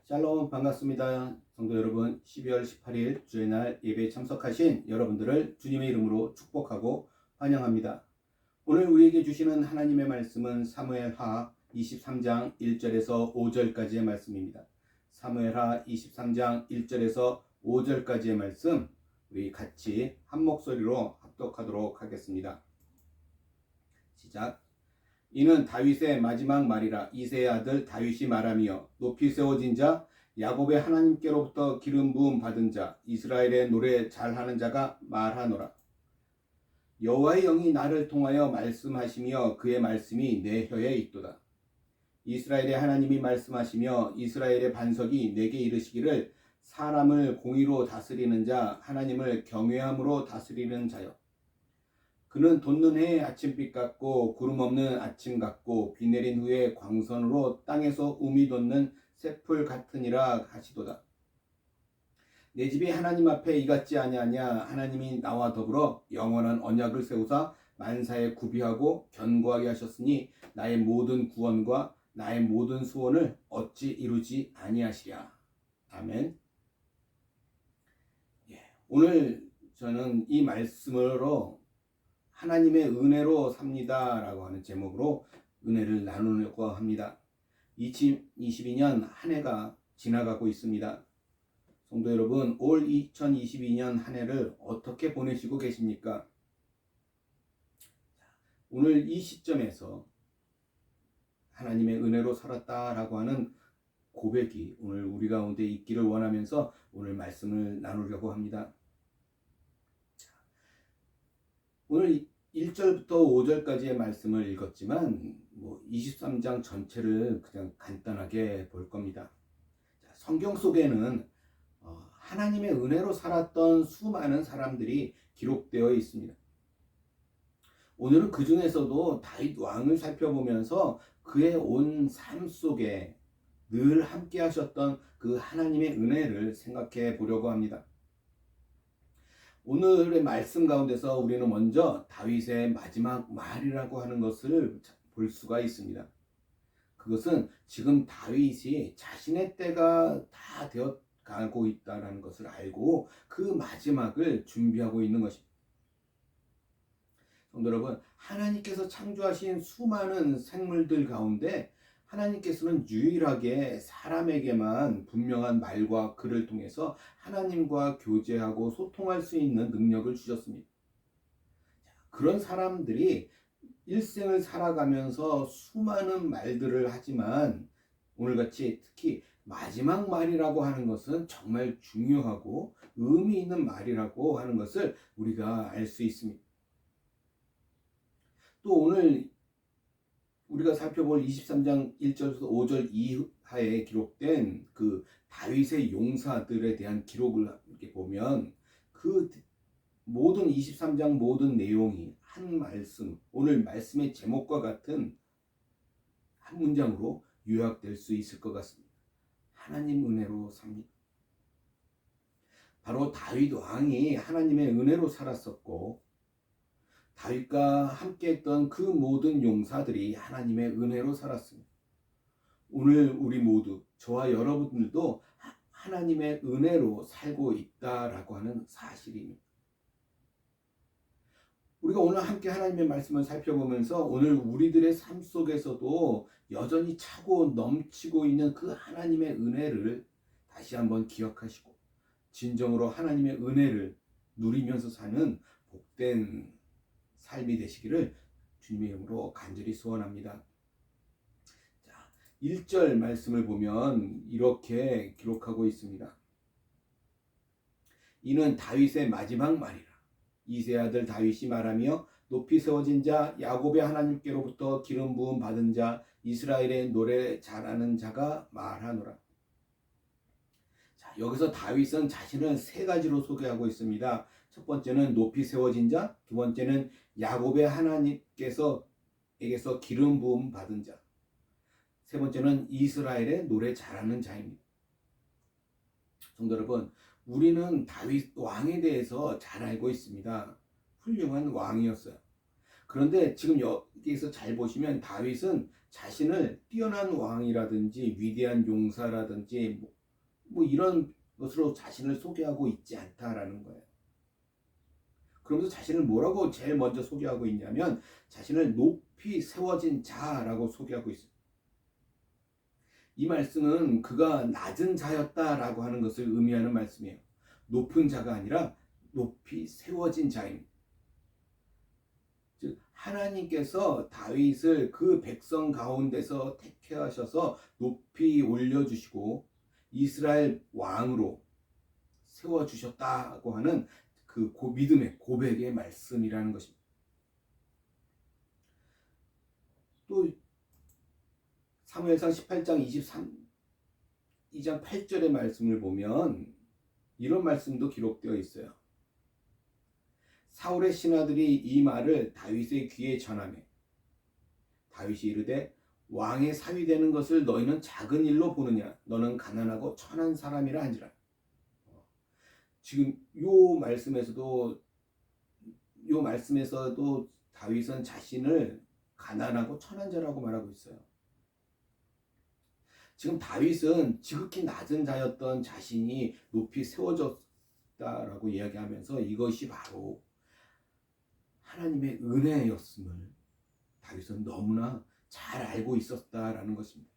샬롬 반갑습니다. 성도 여러분, 12월 18일 주의 날 예배에 참석하신 여러분들을 주님의 이름으로 축복하고 환영합니다. 오늘 우리에게 주시는 하나님의 말씀은 사무엘하 23장 1절에서 5절까지의 말씀입니다. 사무엘하 23장 1절에서 5절까지의 말씀 우리 같이 한 목소리로 합독하도록 하겠습니다. 시작. 이는 다윗의 마지막 말이라. 이새의 아들 다윗이 말하며 높이 세워진 자 야곱의 하나님께로부터 기름 부음 받은 자 이스라엘의 노래 잘하는 자가 말하노라. 여호와의 영이 나를 통하여 말씀하시며 그의 말씀이 내 혀에 있도다. 이스라엘의 하나님이 말씀하시며 이스라엘의 반석이 내게 이르시기를 사람을 공의로 다스리는 자 하나님을 경외함으로 다스리는 자여. 그는 돋는 해의 아침빛 같고 구름 없는 아침 같고 비 내린 후에 광선으로 땅에서 우미 돋는 새풀 같으니라 하시도다. 내 집이 하나님 앞에 이같지 아니하냐. 하나님이 나와 더불어 영원한 언약을 세우사 만사에 구비하고 견고하게 하셨으니 나의 모든 구원과 나의 모든 소원을 어찌 이루지 아니하시랴. 아멘. 오늘 저는 이 말씀으로 하나님의 은혜로 삽니다 라고 하는 제목으로 은혜를 나누려고 합니다. 2022년 한 해가 지나가고 있습니다. 성도 여러분, 올 2022년 한 해를 어떻게 보내시고 계십니까? 오늘 이 시점에서 하나님의 은혜로 살았다라고 하는 고백이 오늘 우리 가운데 있기를 원하면서 오늘 말씀을 나누려고 합니다. 오늘 1절부터 5절까지의 말씀을 읽었지만 23장 전체를 그냥 간단하게 볼 겁니다. 성경 속에는 하나님의 은혜로 살았던 수많은 사람들이 기록되어 있습니다. 오늘은 그 중에서도 다윗 왕을 살펴보면서 그의 온 삶 속에 늘 함께 하셨던 그 하나님의 은혜를 생각해 보려고 합니다. 오늘의 말씀 가운데서 우리는 먼저 다윗의 마지막 말이라고 하는 것을 볼 수가 있습니다. 그것은 지금 다윗이 자신의 때가 다 되어 가고 있다는 것을 알고 그 마지막을 준비하고 있는 것입니다. 성도 여러분, 하나님께서 창조하신 수많은 생물들 가운데 하나님께서는 유일하게 사람에게만 분명한 말과 글을 통해서 하나님과 교제하고 소통할 수 있는 능력을 주셨습니다. 그런 사람들이 일생을 살아가면서 수많은 말들을 하지만 오늘같이 특히 마지막 말이라고 하는 것은 정말 중요하고 의미 있는 말이라고 하는 것을 우리가 알 수 있습니다. 또 오늘 우리가 살펴볼 23장 1절에서 5절 이하에 기록된 그 다윗의 용사들에 대한 기록을 이렇게 보면 그 모든 23장 모든 내용이 한 말씀, 오늘 말씀의 제목과 같은 한 문장으로 요약될 수 있을 것 같습니다. 하나님 은혜로 삽니다. 바로 다윗 왕이 하나님의 은혜로 살았었고 다윗과 함께했던 그 모든 용사들이 하나님의 은혜로 살았습니다. 오늘 우리 모두, 저와 여러분들도 하나님의 은혜로 살고 있다라고 하는 사실입니다. 우리가 오늘 함께 하나님의 말씀을 살펴보면서 오늘 우리들의 삶 속에서도 여전히 차고 넘치고 있는 그 하나님의 은혜를 다시 한번 기억하시고 진정으로 하나님의 은혜를 누리면서 사는 복된 삶이 되시기를 주님의 이름으로 간절히 소원합니다. 자, 1절 말씀을 보면 이렇게 기록하고 있습니다. 이는 다윗의 마지막 말이라. 이새의 아들 다윗이 말하며 높이 세워진 자 야곱의 하나님께로부터 기름 부음 받은 자 이스라엘의 노래 잘하는 자가 말하노라. 자, 여기서 다윗은 자신을 세 가지로 소개하고 있습니다. 첫 번째는 높이 세워진 자, 두 번째는 야곱의 하나님께서에게서 기름 부음 받은 자, 세 번째는 이스라엘의 노래 잘하는 자입니다. 성도 여러분, 우리는 다윗 왕에 대해서 잘 알고 있습니다. 훌륭한 왕이었어요. 그런데 지금 여기서 잘 보시면 다윗은 자신을 뛰어난 왕이라든지 위대한 용사라든지 뭐 이런 것으로 자신을 소개하고 있지 않다라는 거예요. 그러면서 자신을 뭐라고 제일 먼저 소개하고 있냐면 자신을 높이 세워진 자라고 소개하고 있어요. 이 말씀은 그가 낮은 자였다라고 하는 것을 의미하는 말씀이에요. 높은 자가 아니라 높이 세워진 자입니다. 즉 하나님께서 다윗을 그 백성 가운데서 택하셔서 높이 올려주시고 이스라엘 왕으로 세워주셨다고 하는 그 믿음의 고백의 말씀이라는 것입니다. 또 사무엘상 18장 2장 8절의 말씀을 보면 이런 말씀도 기록되어 있어요. 사울의 신하들이 이 말을 다윗의 귀에 전하매 다윗이 이르되 왕의 사위 되는 것을 너희는 작은 일로 보느냐 너는 가난하고 천한 사람이라 하니라. 지금 요 말씀에서도 다윗은 자신을 가난하고 천한 자라고 말하고 있어요. 지금 다윗은 지극히 낮은 자였던 자신이 높이 세워졌다라고 이야기하면서 이것이 바로 하나님의 은혜였음을 다윗은 너무나 잘 알고 있었다라는 것입니다.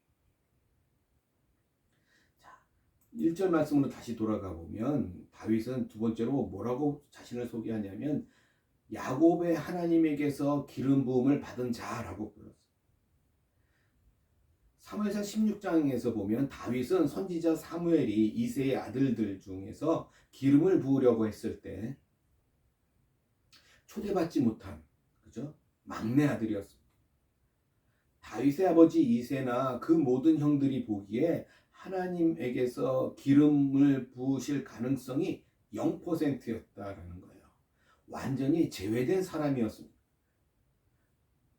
자, 1절 말씀으로 다시 돌아가 보면 다윗은 두 번째로 뭐라고 자신을 소개하냐면 야곱의 하나님에게서 기름 부음을 받은 자라고 불렀어요. 사무엘상 16장에서 보면 다윗은 선지자 사무엘이 이새의 아들들 중에서 기름을 부으려고 했을 때 초대받지 못한 그죠? 막내 아들이었습니다. 다윗의 아버지 이새나 그 모든 형들이 보기에 하나님에게서 기름을 부으실 가능성이 0%였다라는 거예요. 완전히 제외된 사람이었습니다.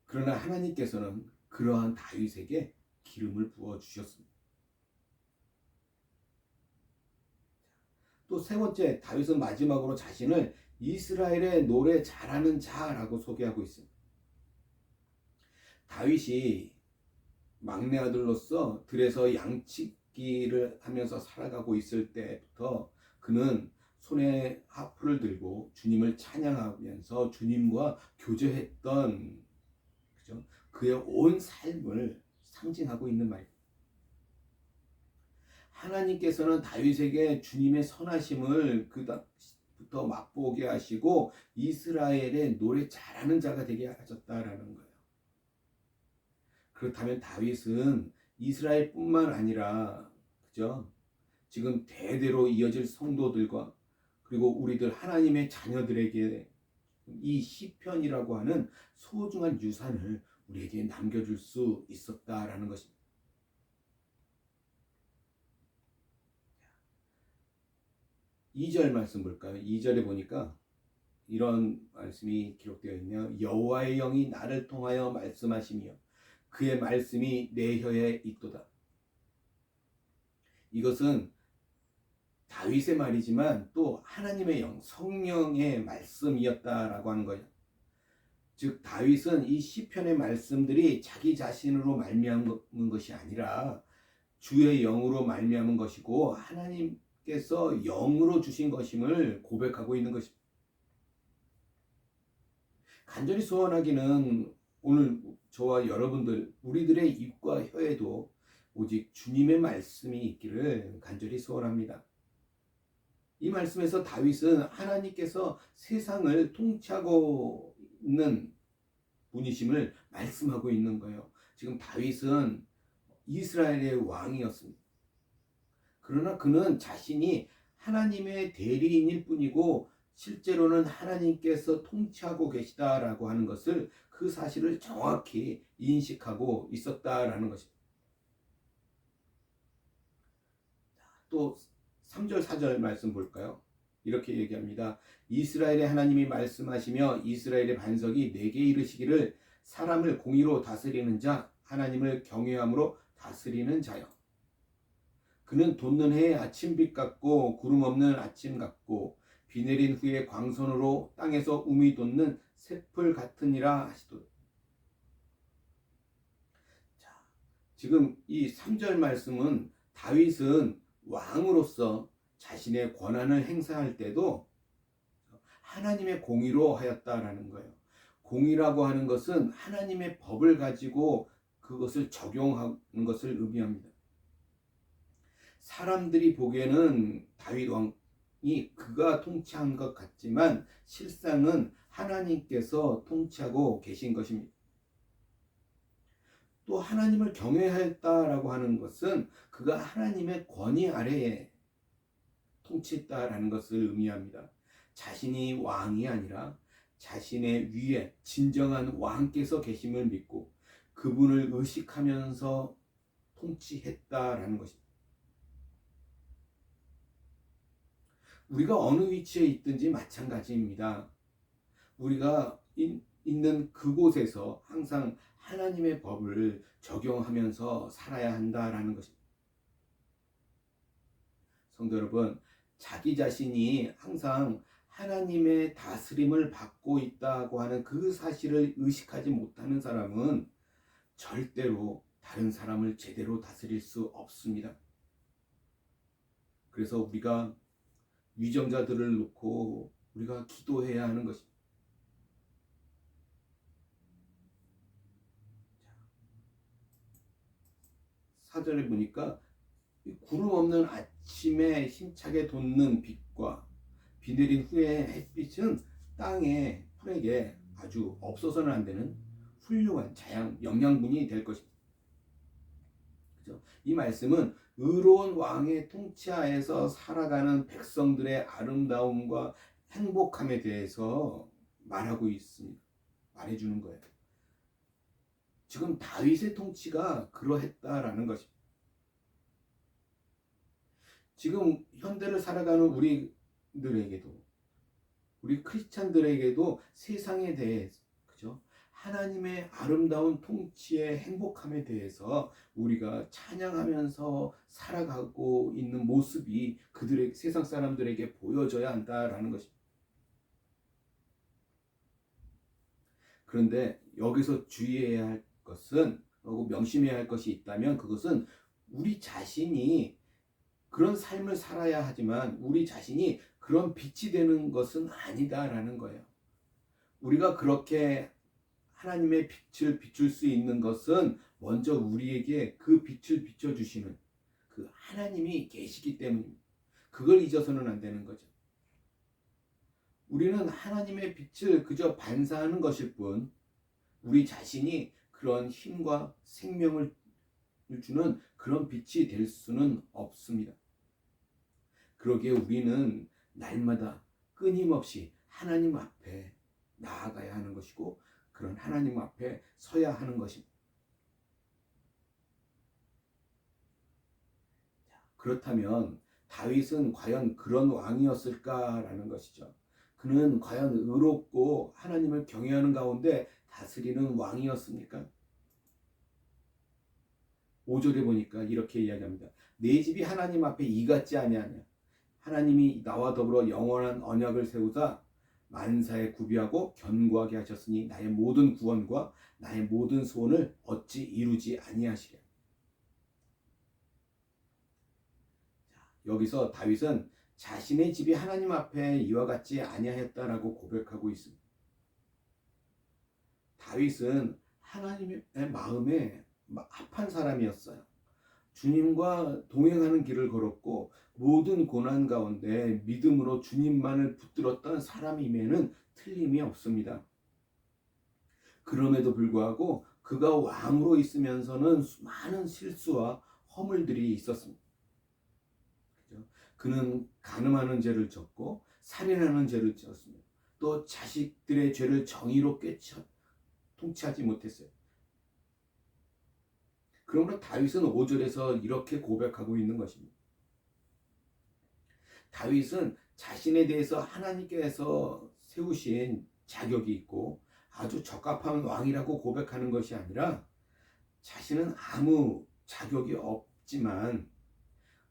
그러나 하나님께서는 그러한 다윗에게 기름을 부어 주셨습니다. 또 세 번째, 다윗은 마지막으로 자신을 이스라엘의 노래 잘하는 자라고 소개하고 있습니다. 다윗이 막내 아들로서 들에서 양치기를 하면서 살아가고 있을 때부터 그는 손에 하프를 들고 주님을 찬양하면서 주님과 교제했던 그죠? 그의 온 삶을 상징하고 있는 말입니다. 하나님께서는 다윗에게 주님의 선하심을 그부터 맛보게 하시고 이스라엘의 노래 잘하는 자가 되게 하셨다라는 거예요. 그렇다면 다윗은 이스라엘뿐만 아니라 그죠? 지금 대대로 이어질 성도들과 그리고 우리들 하나님의 자녀들에게 이 시편이라고 하는 소중한 유산을 우리에게 남겨줄 수 있었다라는 것입니다. 2절 말씀 볼까요? 2절에 보니까 이런 말씀이 기록되어 있네요. 여호와의 영이 나를 통하여 말씀하시며 그의 말씀이 내 혀에 있도다. 이것은 다윗의 말이지만 또 하나님의 영, 성령의 말씀이었다라고 하는 거예요. 즉 다윗은 이 시편의 말씀들이 자기 자신으로 말미암은 것이 아니라 주의 영으로 말미암은 것이고 하나님께서 영으로 주신 것임을 고백하고 있는 것입니다. 간절히 소원하기는 오늘 저와 여러분들 우리들의 입과 혀에도 오직 주님의 말씀이 있기를 간절히 소원합니다. 이 말씀에서 다윗은 하나님께서 세상을 통치하고 있는 분이심을 말씀하고 있는 거예요. 지금 다윗은 이스라엘의 왕이었습니다. 그러나 그는 자신이 하나님의 대리인일 뿐이고 실제로는 하나님께서 통치하고 계시다라고 하는 것을 그 사실을 정확히 인식하고 있었다라는 것입니다. 또 3절 4절 말씀 볼까요? 이렇게 얘기합니다. 이스라엘의 하나님이 말씀하시며 이스라엘의 반석이 내게 이르시기를 사람을 공의로 다스리는 자 하나님을 경외함으로 다스리는 자여 그는 돋는 해의 아침빛 같고 구름 없는 아침 같고 비 내린 후에 광선으로 땅에서 움이 돋는 새풀 같으니라 하시도다. 자, 지금 이 3절 말씀은 다윗은 왕으로서 자신의 권한을 행사할 때도 하나님의 공의로 하였다라는 거예요. 공의라고 하는 것은 하나님의 법을 가지고 그것을 적용하는 것을 의미합니다. 사람들이 보기에는 다윗 왕이 그가 통치한 것 같지만 실상은 하나님께서 통치하고 계신 것입니다. 또 하나님을 경외하였다라고 하는 것은 그가 하나님의 권위 아래에 통치했다라는 것을 의미합니다. 자신이 왕이 아니라 자신의 위에 진정한 왕께서 계심을 믿고 그분을 의식하면서 통치했다라는 것입니다. 우리가 어느 위치에 있든지 마찬가지입니다. 우리가 있는 그곳에서 항상 하나님의 법을 적용하면서 살아야 한다라는 것입니다. 성도 여러분, 자기 자신이 항상 하나님의 다스림을 받고 있다고 하는 그 사실을 의식하지 못하는 사람은 절대로 다른 사람을 제대로 다스릴 수 없습니다. 그래서 우리가 위정자들을 놓고 우리가 기도해야 하는 것입니다. 4절에 보니까 구름 없는 아침에 힘차게 돋는 빛과 비 내린 후에 햇빛은 땅에 풀에게 아주 없어서는 안 되는 훌륭한 영양분이 될 것입니다. 그렇죠? 이 말씀은 의로운 왕의 통치하에서 살아가는 백성들의 아름다움과 행복함에 대해서 말하고 있습니다. 말해주는 거예요. 지금 다윗의 통치가 그러했다라는 것입니다. 지금 현대를 살아가는 우리들에게도, 우리 크리스찬들에게도 세상에 대해서, 그죠? 하나님의 아름다운 통치의 행복함에 대해서 우리가 찬양하면서 살아가고 있는 모습이 그들의 세상 사람들에게 보여져야 한다라는 것입니다. 그런데 여기서 주의해야 할 것은, 그리고 명심해야 할 것이 있다면 그것은 우리 자신이 그런 삶을 살아야 하지만 우리 자신이 그런 빛이 되는 것은 아니다라는 거예요. 우리가 그렇게 하나님의 빛을 비출 수 있는 것은 먼저 우리에게 그 빛을 비춰주시는 그 하나님이 계시기 때문입니다. 그걸 잊어서는 안 되는 거죠. 우리는 하나님의 빛을 그저 반사하는 것일 뿐 우리 자신이 그런 힘과 생명을 주는 그런 빛이 될 수는 없습니다. 그러기에 우리는 날마다 끊임없이 하나님 앞에 나아가야 하는 것이고 그런 하나님 앞에 서야 하는 것입니다. 그렇다면 다윗은 과연 그런 왕이었을까라는 것이죠. 그는 과연 의롭고 하나님을 경외하는 가운데 다스리는 왕이었습니까? 5절에 보니까 이렇게 이야기합니다. 내 집이 하나님 앞에 이같지 아니하냐. 하나님이 나와 더불어 영원한 언약을 세우사 만사에 구비하고 견고하게 하셨으니 나의 모든 구원과 나의 모든 소원을 어찌 이루지 아니하시랴. 여기서 다윗은 자신의 집이 하나님 앞에 이와 같지 아니하였다라고 고백하고 있습니다. 다윗은 하나님의 마음에 합한 사람이었어요. 주님과 동행하는 길을 걸었고 모든 고난 가운데 믿음으로 주님만을 붙들었던 사람임에는 틀림이 없습니다. 그럼에도 불구하고 그가 왕으로 있으면서는 많은 실수와 허물들이 있었습니다. 그는 간음하는 죄를 졌고 살인하는 죄를 지었습니다. 또 자식들의 죄를 정의롭게 통치하지 못했어요. 그러므로 다윗은 5절에서 이렇게 고백하고 있는 것입니다. 다윗은 자신에 대해서 하나님께서 세우신 자격이 있고 아주 적합한 왕이라고 고백하는 것이 아니라 자신은 아무 자격이 없지만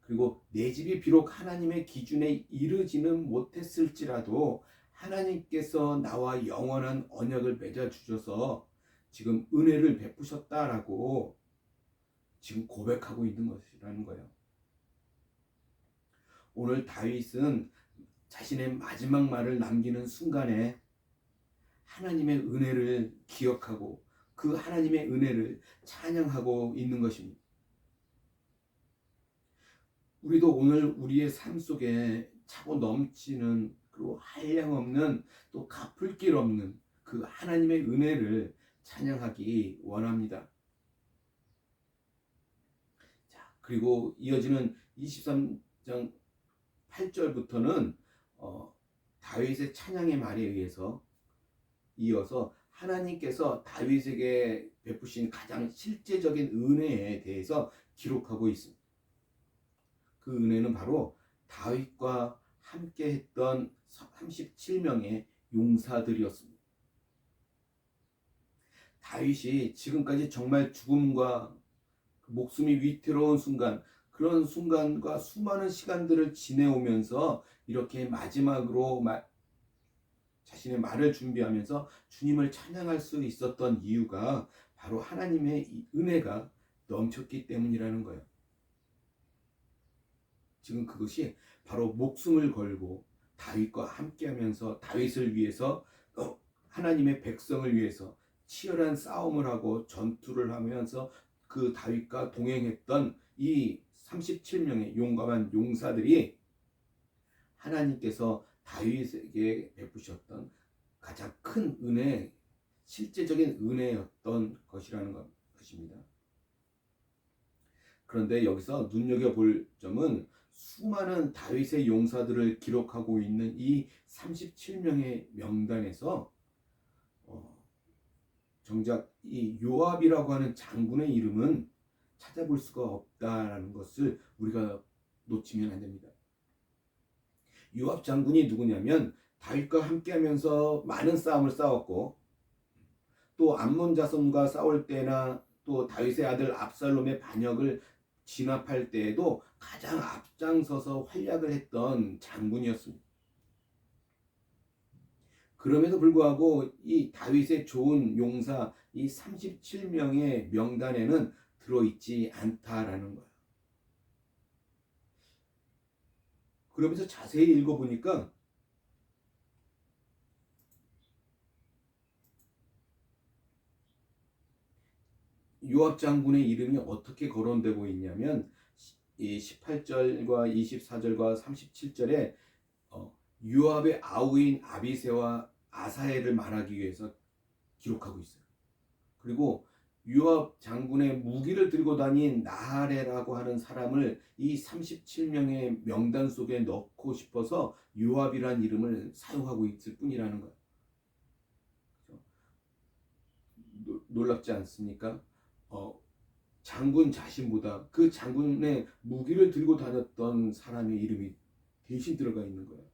그리고 내 집이 비록 하나님의 기준에 이르지는 못했을지라도 하나님께서 나와 영원한 언약을 맺어 주셔서 지금 은혜를 베푸셨다라고 지금 고백하고 있는 것이라는 거예요. 오늘 다윗은 자신의 마지막 말을 남기는 순간에 하나님의 은혜를 기억하고 그 하나님의 은혜를 찬양하고 있는 것입니다. 우리도 오늘 우리의 삶 속에 차고 넘치는 그리고 한량없는 또 갚을 길 없는 그 하나님의 은혜를 찬양하기 원합니다. 자, 그리고 이어지는 23장 8절부터는 다윗의 찬양의 말에 의해서 이어서 하나님께서 다윗에게 베푸신 가장 실제적인 은혜에 대해서 기록하고 있습니다. 그 은혜는 바로 다윗과 함께 했던 37명의 용사들이었습니다. 다윗이 지금까지 정말 죽음과 목숨이 위태로운 순간, 그런 순간과 수많은 시간들을 지내오면서 이렇게 마지막으로 자신의 말을 준비하면서 주님을 찬양할 수 있었던 이유가 바로 하나님의 이 은혜가 넘쳤기 때문이라는 거예요. 지금 그것이 바로 목숨을 걸고 다윗과 함께하면서 다윗을 위해서 하나님의 백성을 위해서 치열한 싸움을 하고 전투를 하면서 그 다윗과 동행했던 이 37명의 용감한 용사들이 하나님께서 다윗에게 베푸셨던 가장 큰 은혜, 실제적인 은혜였던 것이라는 것입니다. 그런데 여기서 눈여겨볼 점은 수많은 다윗의 용사들을 기록하고 있는 이 37명의 명단에서 정작 이 요압이라고 하는 장군의 이름은 찾아볼 수가 없다라는 것을 우리가 놓치면 안 됩니다. 요압 장군이 누구냐면 다윗과 함께하면서 많은 싸움을 싸웠고 또 암몬 자손과 싸울 때나 또 다윗의 아들 압살롬의 반역을 진압할 때에도 가장 앞장서서 활약을 했던 장군이었습니다. 그럼에도 불구하고 이 다윗의 좋은 용사 이 37명의 명단에는 들어있지 않다라는 거예요. 그러면서 자세히 읽어보니까 요압 장군의 이름이 어떻게 거론되고 있냐면 이 18절과 24절과 37절에 요압의 아우인 아비새와 아사엘을 말하기 위해서 기록하고 있어요. 그리고 요압 장군의 무기를 들고 다닌 나하레라고 하는 사람을 이 37명의 명단 속에 넣고 싶어서 요압이라는 이름을 사용하고 있을 뿐이라는 거예요. 놀랍지 않습니까? 장군 자신보다 그 장군의 무기를 들고 다녔던 사람의 이름이 대신 들어가 있는 거예요.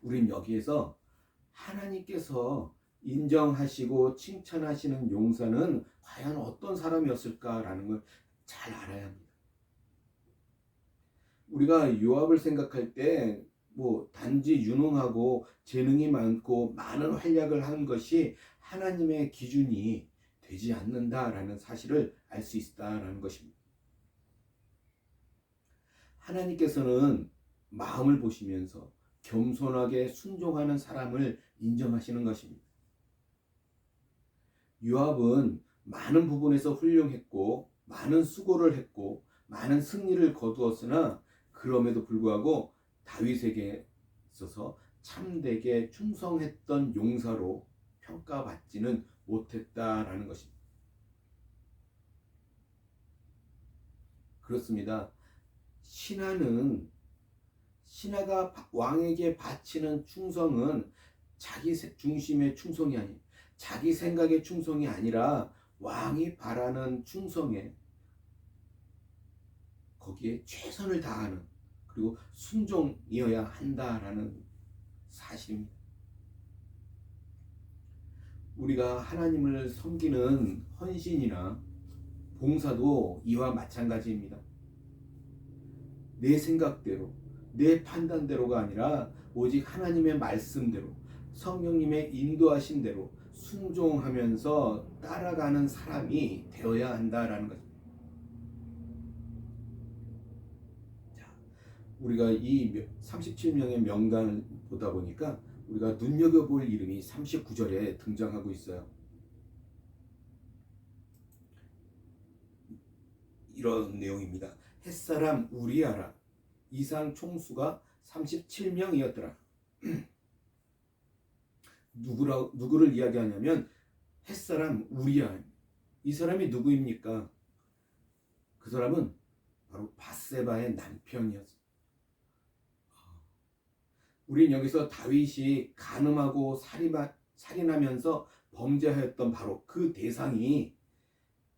우린 여기에서 하나님께서 인정하시고 칭찬하시는 용사는 과연 어떤 사람이었을까라는 걸 잘 알아야 합니다. 우리가 요압을 생각할 때 단지 유능하고 재능이 많고 많은 활약을 한 것이 하나님의 기준이 되지 않는다라는 사실을 알 수 있다라는 것입니다. 하나님께서는 마음을 보시면서 겸손하게 순종하는 사람을 인정하시는 것입니다. 요압은 많은 부분에서 훌륭했고 많은 수고를 했고 많은 승리를 거두었으나 그럼에도 불구하고 다윗에게 있어서 참되게 충성했던 용사로 평가받지는 못했다라는 것입니다. 그렇습니다. 신하가 왕에게 바치는 충성은 자기 중심의 충성이 아니에요. 자기 생각의 충성이 아니라 왕이 바라는 충성에 거기에 최선을 다하는 그리고 순종이어야 한다라는 사실입니다. 우리가 하나님을 섬기는 헌신이나 봉사도 이와 마찬가지입니다. 내 생각대로, 내 판단대로가 아니라 오직 하나님의 말씀대로, 성령님의 인도하심대로 순종하면서 따라가는 사람이 되어야 한다라는 거죠. 자, 우리가 이 37명의 명단을 보다 보니까 우리가 눈여겨볼 이름이 39절에 등장하고 있어요. 이런 내용입니다. 햇사람 우리아라 이상 총수가 37명이었더라. 누구를 이야기하냐면 햇사람 우리아. 이 사람이 누구입니까? 그 사람은 바로 밧세바의 남편이었어요. 우린 여기서 다윗이 간음하고 살인하면서 범죄하였던 바로 그 대상이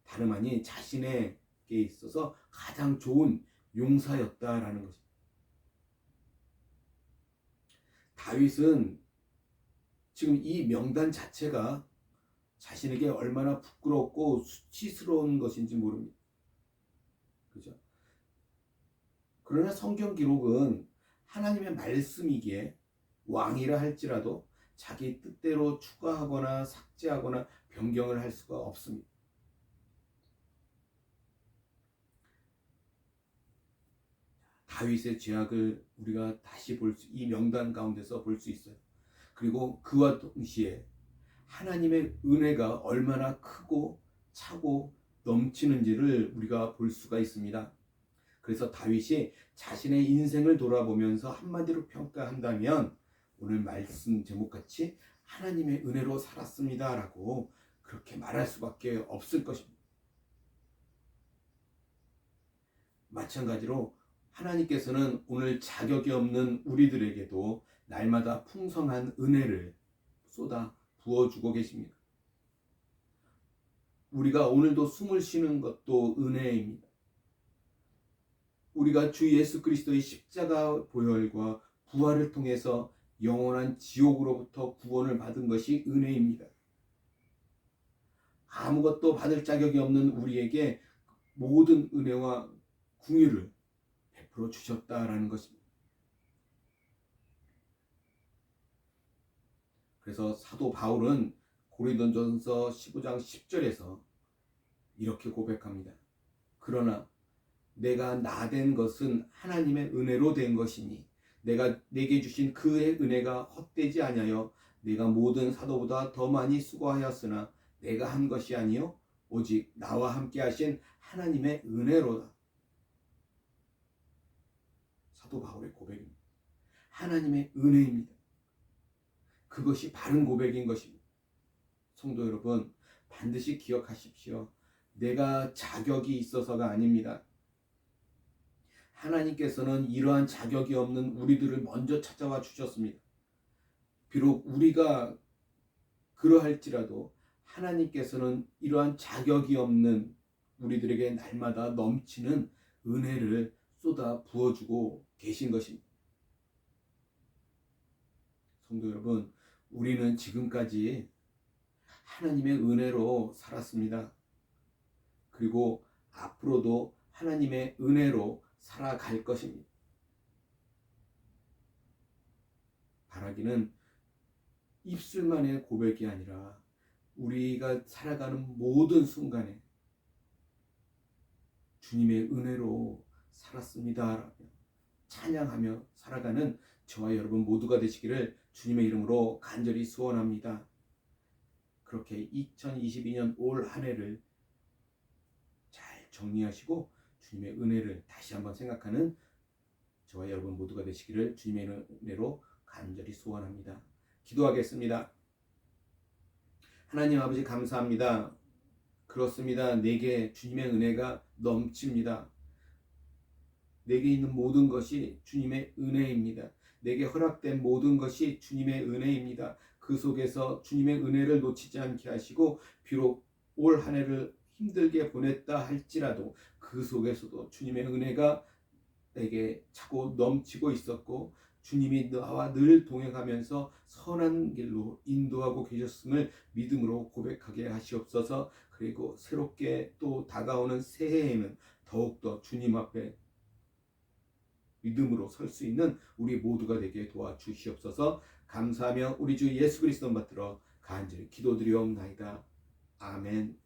다름 아닌 자신에게 있어서 가장 좋은 용사였다라는 것입니다. 다윗은 지금 이 명단 자체가 자신에게 얼마나 부끄럽고 수치스러운 것인지 모릅니다. 그죠? 그러나 성경 기록은 하나님의 말씀이기에 왕이라 할지라도 자기 뜻대로 추가하거나 삭제하거나 변경을 할 수가 없습니다. 다윗의 죄악을 우리가 다시 이 명단 가운데서 볼 수 있어요. 그리고 그와 동시에 하나님의 은혜가 얼마나 크고 차고 넘치는지를 우리가 볼 수가 있습니다. 그래서 다윗이 자신의 인생을 돌아보면서 한마디로 평가한다면 오늘 말씀 제목같이 하나님의 은혜로 살았습니다 라고 그렇게 말할 수밖에 없을 것입니다. 마찬가지로 하나님께서는 오늘 자격이 없는 우리들에게도 날마다 풍성한 은혜를 쏟아 부어주고 계십니다. 우리가 오늘도 숨을 쉬는 것도 은혜입니다. 우리가 주 예수 그리스도의 십자가 보혈과 부활을 통해서 영원한 지옥으로부터 구원을 받은 것이 은혜입니다. 아무것도 받을 자격이 없는 우리에게 모든 은혜와 긍휼을 베풀어 주셨다라는 것입니다. 그래서 사도 바울은 고린도전서 15장 10절에서 이렇게 고백합니다. 그러나 내가 나된 것은 하나님의 은혜로 된 것이니 내가 내게 주신 그의 은혜가 헛되지 아니하여 내가 모든 사도보다 더 많이 수고하였으나 내가 한 것이 아니요 오직 나와 함께 하신 하나님의 은혜로다. 사도 바울의 고백입니다. 하나님의 은혜입니다. 그것이 바른 고백인 것입니다. 성도 여러분, 반드시 기억하십시오. 내가 자격이 있어서가 아닙니다. 하나님께서는 이러한 자격이 없는 우리들을 먼저 찾아와 주셨습니다. 비록 우리가 그러할지라도 하나님께서는 이러한 자격이 없는 우리들에게 날마다 넘치는 은혜를 쏟아 부어주고 계신 것입니다. 성도 여러분, 우리는 지금까지 하나님의 은혜로 살았습니다. 그리고 앞으로도 하나님의 은혜로 살아갈 것입니다. 바라기는 입술만의 고백이 아니라 우리가 살아가는 모든 순간에 주님의 은혜로 살았습니다 찬양하며 살아가는 저와 여러분 모두가 되시기를 주님의 이름으로 간절히 소원합니다. 그렇게 2022년 올 한 해를 잘 정리하시고 주님의 은혜를 다시 한번 생각하는 저와 여러분 모두가 되시기를 주님의 은혜로 간절히 소원합니다. 기도하겠습니다. 하나님 아버지 감사합니다. 그렇습니다. 내게 주님의 은혜가 넘칩니다. 내게 있는 모든 것이 주님의 은혜입니다. 내게 허락된 모든 것이 주님의 은혜입니다. 그 속에서 주님의 은혜를 놓치지 않게 하시고 비록 올 한 해를 힘들게 보냈다 할지라도 그 속에서도 주님의 은혜가 내게 차고 넘치고 있었고 주님이 나와 늘 동행하면서 선한 길로 인도하고 계셨음을 믿음으로 고백하게 하시옵소서. 그리고 새롭게 또 다가오는 새해에는 더욱더 주님 앞에 믿음으로 설 수 있는 우리 모두가 되게 도와주시옵소서. 감사하며 우리 주 예수 그리스도 받들어 간절히 기도드리옵나이다. 아멘.